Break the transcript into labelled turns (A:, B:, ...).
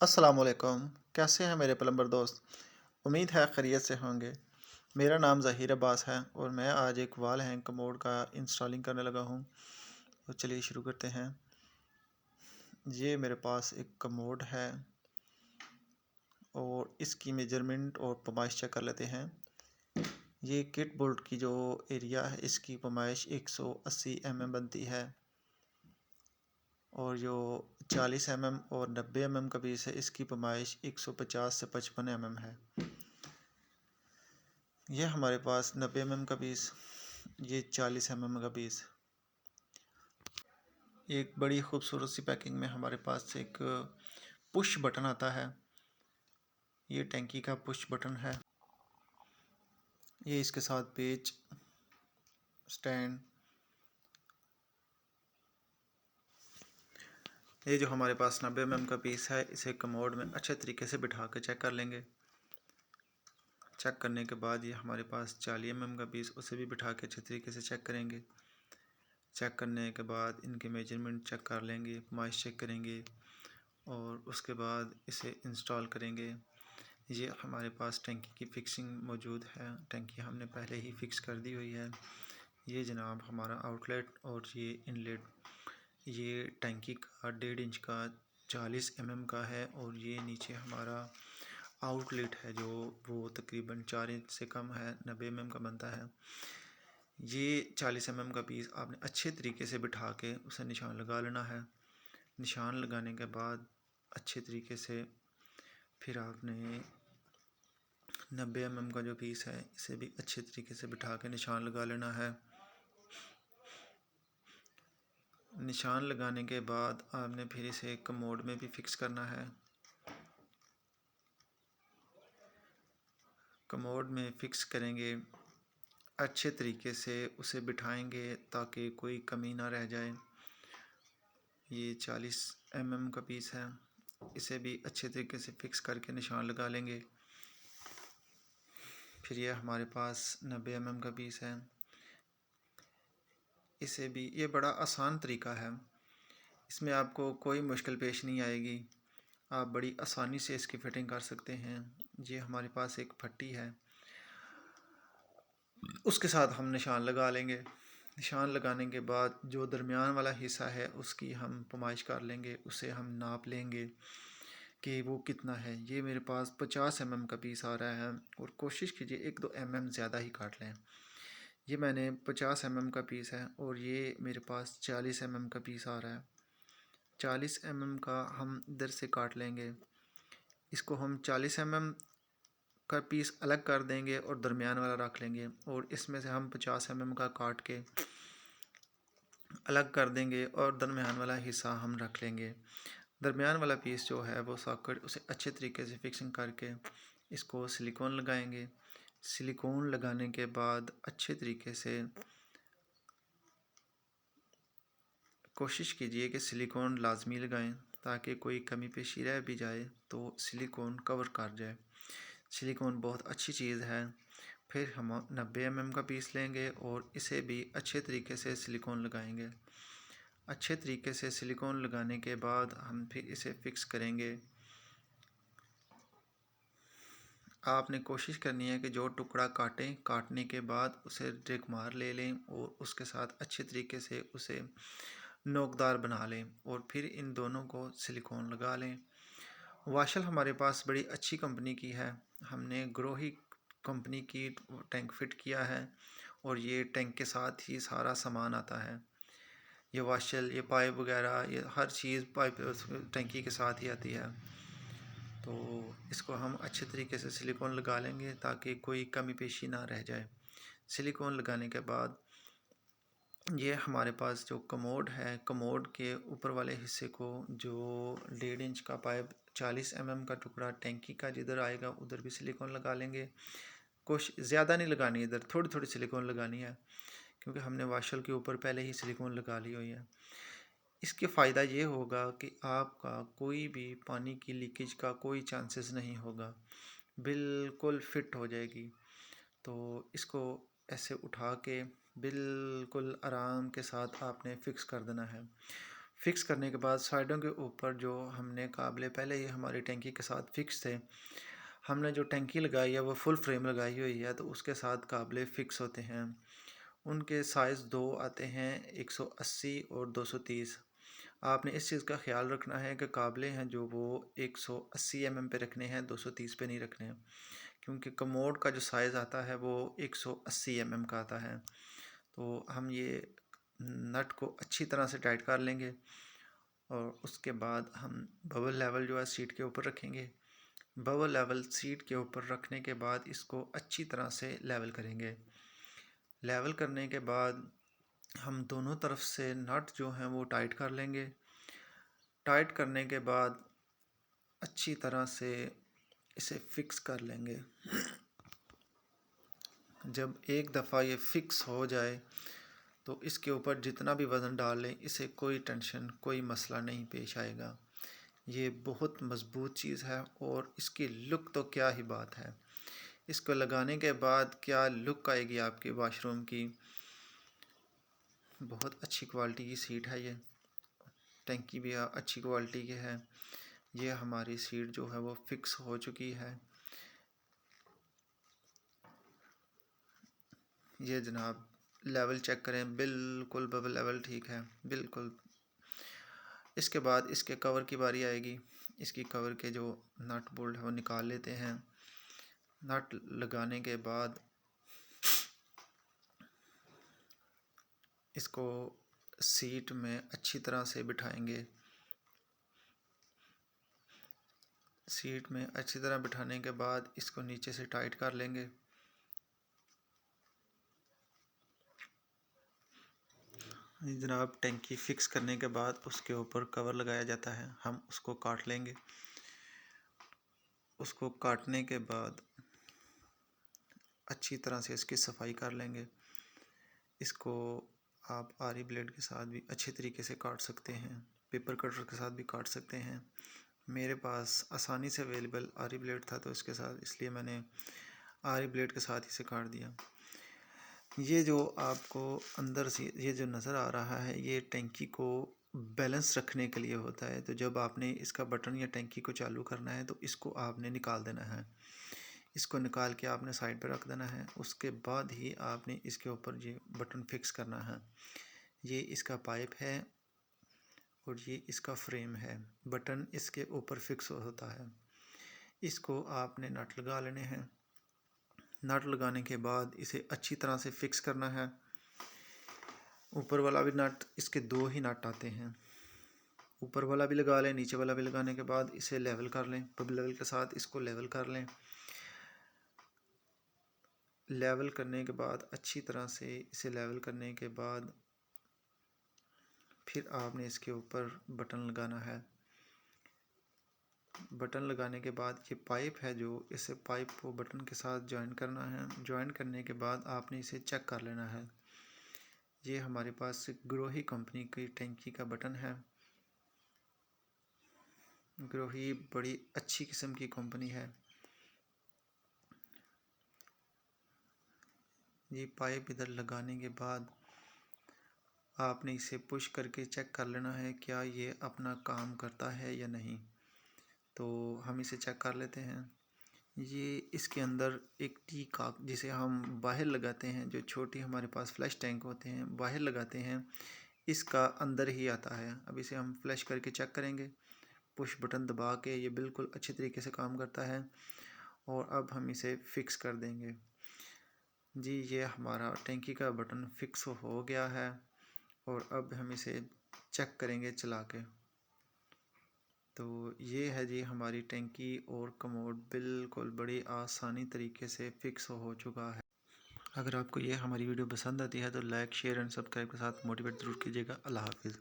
A: अस्सलामुअलैकुम। कैसे हैं मेरे प्लम्बर दोस्त? उम्मीद है खैरियत से होंगे। मेरा नाम ज़हीर अब्बास है और मैं आज एक वॉल हैंग कमोड का इंस्टॉलिंग करने लगा हूँ। तो चलिए शुरू करते हैं। ये मेरे पास एक कमोड है और इसकी मेजरमेंट और पैमाइश चेक कर लेते हैं। ये किट बोल्ट की जो एरिया है इसकी पैमाइश 180 बनती है और जो 40 और 90 का पीस है इसकी पैमाइश 150 से 55 है। ये हमारे पास 90 का पीस, ये 40 का पीस। एक बड़ी खूबसूरत सी पैकिंग में हमारे पास एक पुश बटन आता है। ये टैंकी का पुश बटन है। ये इसके साथ पेच, स्टैंड। ये जो हमारे पास 90 का पीस है इसे कमोड में अच्छे तरीके से बिठा के चेक कर लेंगे। चेक करने के बाद ये हमारे पास 40 का पीस, उसे भी बिठा के अच्छे तरीके से चेक करेंगे। चेक करने के बाद इनके मेजरमेंट चेक कर लेंगे, पैमाइश चेक करेंगे और उसके बाद इसे इंस्टॉल करेंगे। ये हमारे पास टैंकी की फिक्सिंग मौजूद है। टैंकी हमने पहले ही फिक्स कर दी हुई है। ये जनाब हमारा आउटलेट और ये इनलेट। ये टैंकी का 1.5 इंच का 40 का है और ये नीचे हमारा आउटलेट है जो वो तकरीबन 4 इंच से कम है, 90 का बनता है। ये 40 का पीस आपने अच्छे तरीके से बिठा के उसे निशान लगा लेना है। निशान लगाने के बाद अच्छे तरीके से फिर आपने 90 का जो पीस है इसे भी अच्छे तरीके से बिठा के निशान लगा लेना है। निशान लगाने के बाद आपने फिर इसे कमोड में भी फिक्स करना है। कमोड में फिक्स करेंगे, अच्छे तरीके से उसे बिठाएंगे ताकि कोई कमी ना रह जाए। ये 40 का पीस है, इसे भी अच्छे तरीके से फिक्स करके निशान लगा लेंगे। फिर ये हमारे पास 90 का पीस है, इसे भी, ये बड़ा आसान तरीका है, इसमें आपको कोई मुश्किल पेश नहीं आएगी। आप बड़ी आसानी से इसकी फिटिंग कर सकते हैं। ये हमारे पास एक फट्टी है, उसके साथ हम निशान लगा लेंगे। निशान लगाने के बाद जो दरमियान वाला हिस्सा है उसकी हम पैमाइश कर लेंगे, उसे हम नाप लेंगे कि वो कितना है। ये मेरे पास 50 का पीस आ रहा है और कोशिश कीजिए 1-2 ज़्यादा ही काट लें। ये मैंने 50 का पीस है और ये मेरे पास 40 का पीस आ रहा है। 40 का हम इधर से काट लेंगे। इसको हम 40 का पीस अलग कर देंगे और दरमियान वाला रख लेंगे और इसमें से हम 50 का काट के अलग कर देंगे और दरमियान वाला हिस्सा हम रख लेंगे। दरमियान वाला पीस जो है वो सॉकेट, उसे अच्छे तरीके से फिक्सिंग करके इसको सिलिकॉन लगाएंगे। सिलिकॉन लगाने के बाद अच्छे तरीके से कोशिश कीजिए कि सिलिकॉन लाजमी लगाएं ताकि कोई कमी पेशी रह भी जाए तो सिलिकॉन कवर कर जाए। सिलिकॉन बहुत अच्छी चीज़ है। फिर हम 90 का पीस लेंगे और इसे भी अच्छे तरीके से सिलिकॉन लगाएंगे। अच्छे तरीके से सिलिकॉन लगाने के बाद हम फिर इसे फिक्स करेंगे। आपने कोशिश करनी है कि जो टुकड़ा काटें, काटने के बाद उसे ड्रिक मार ले लें और उसके साथ अच्छे तरीके से उसे नोकदार बना लें और फिर इन दोनों को सिलिकॉन लगा लें। वाशल हमारे पास बड़ी अच्छी कंपनी की है, हमने ग्रोही कंपनी की टैंक फिट किया है और ये टैंक के साथ ही सारा सामान आता है। ये वाशल, ये पाइप वगैरह, ये हर चीज़ पाइप टैंकी के साथ ही आती है। तो इसको हम अच्छे तरीके से सिलिकॉन लगा लेंगे ताकि कोई कमी पेशी ना रह जाए। सिलिकॉन लगाने के बाद ये हमारे पास जो कमोड है, कमोड के ऊपर वाले हिस्से को जो 1.5 इंच का पाइप 40 का टुकड़ा टैंकी का जिधर आएगा उधर भी सिलिकॉन लगा लेंगे। कुछ ज़्यादा नहीं लगानी, इधर थोड़ी थोड़ी सिलिकॉन लगानी है क्योंकि हमने वाशल के ऊपर पहले ही सिलिकॉन लगा ली हुई है। इसके फ़ायदा ये होगा कि आपका कोई भी पानी की लीकेज का कोई चांसेस नहीं होगा, बिल्कुल फिट हो जाएगी। तो इसको ऐसे उठा के बिल्कुल आराम के साथ आपने फ़िक्स कर देना है। फिक्स करने के बाद साइडों के ऊपर जो हमने काबले पहले ही हमारी टैंकी के साथ फिक्स थे, हमने जो टैंकी लगाई है वो फुल फ्रेम लगाई हुई है, तो उसके साथ काबले फिक्स होते हैं। उनके साइज़ दो आते हैं, 180 और 230। आपने इस चीज़ का ख्याल रखना है कि काबले हैं जो वो 180 पे रखने हैं, 230 पे नहीं रखने हैं, क्योंकि कमोड का जो साइज़ आता है वो 180 का आता है। तो हम ये नट को अच्छी तरह से टाइट कर लेंगे और उसके बाद हम बबल लेवल जो है सीट के ऊपर रखेंगे। बबल लेवल सीट के ऊपर रखने के बाद इसको अच्छी तरह से लेवल करेंगे। लेवल करने के बाद हम दोनों तरफ से नट जो हैं वो टाइट कर लेंगे। टाइट करने के बाद अच्छी तरह से इसे फिक्स कर लेंगे। जब एक दफ़ा ये फिक्स हो जाए तो इसके ऊपर जितना भी वज़न डाल लें, इसे कोई टेंशन, कोई मसला नहीं पेश आएगा। ये बहुत मज़बूत चीज़ है और इसकी लुक तो क्या ही बात है। इसको लगाने के बाद क्या लुक आएगी आपके वाशरूम की। बहुत अच्छी क्वालिटी की सीट है ये। टंकी भी अच्छी क्वालिटी की है। ये हमारी सीट जो है वो फिक्स हो चुकी है। ये जनाब लेवल चेक करें, बिल्कुल बबल लेवल ठीक है, बिल्कुल। इसके बाद इसके कवर की बारी आएगी। इसकी कवर के जो नट बोल्ट है वो निकाल लेते हैं। नट लगाने के बाद इसको सीट में अच्छी तरह से बिठाएंगे। सीट में अच्छी तरह बिठाने के बाद इसको नीचे से टाइट कर लेंगे। जनाब टंकी फिक्स करने के बाद उसके ऊपर कवर लगाया जाता है, हम उसको काट लेंगे। उसको काटने के बाद अच्छी तरह से इसकी सफाई कर लेंगे। इसको आप आरी ब्लेड के साथ भी अच्छे तरीके से काट सकते हैं, पेपर कटर के साथ भी काट सकते हैं। मेरे पास आसानी से अवेलेबल आरी ब्लेड था तो इसके साथ, इसलिए मैंने आरी ब्लेड के साथ इसे काट दिया। ये जो आपको अंदर से ये जो नज़र आ रहा है, ये टंकी को बैलेंस रखने के लिए होता है। तो जब आपने इसका बटन या टंकी को चालू करना है तो इसको आपने निकाल देना है। इसको निकाल के आपने साइड पर रख देना है। उसके बाद ही आपने इसके ऊपर ये बटन फिक्स करना है। ये इसका पाइप है और ये इसका फ्रेम है। बटन इसके ऊपर फिक्स होता है। इसको आपने नट लगा लेने हैं। नट लगाने के बाद इसे अच्छी तरह से फिक्स करना है। ऊपर वाला भी नट, इसके दो ही नट आते हैं, ऊपर वाला भी लगा लें, नीचे वाला भी लगाने के बाद इसे लेवल कर लें। बबल लेवल के साथ इसको लेवल कर लें। लेवल करने के बाद अच्छी तरह से इसे लेवल करने के बाद फिर आपने इसके ऊपर बटन लगाना है। बटन लगाने के बाद ये पाइप है जो, इसे पाइप को बटन के साथ ज्वाइन करना है। ज्वाइन करने के बाद आपने इसे चेक कर लेना है। ये हमारे पास ग्रोही कंपनी की टंकी का बटन है। ग्रोही बड़ी अच्छी किस्म की कंपनी है। ये पाइप इधर लगाने के बाद आपने इसे पुश करके चेक कर लेना है क्या ये अपना काम करता है या नहीं। तो हम इसे चेक कर लेते हैं। ये इसके अंदर एक टी कॉक, जिसे हम बाहर लगाते हैं, जो छोटी हमारे पास फ्लैश टैंक होते हैं बाहर लगाते हैं, इसका अंदर ही आता है। अब इसे हम फ्लैश करके चेक करेंगे। पुश बटन दबा के ये बिल्कुल अच्छे तरीके से काम करता है और अब हम इसे फिक्स कर देंगे। जी, ये हमारा टैंकी का बटन फिक्स हो गया है और अब हम इसे चेक करेंगे चला के। तो ये है जी हमारी टैंकी और कमोड बिल्कुल बड़ी आसानी तरीके से फिक्स हो चुका है। अगर आपको ये हमारी वीडियो पसंद आती है तो लाइक, शेयर एंड सब्सक्राइब के साथ मोटिवेट ज़रूर कीजिएगा। अल्लाह हाफिज़।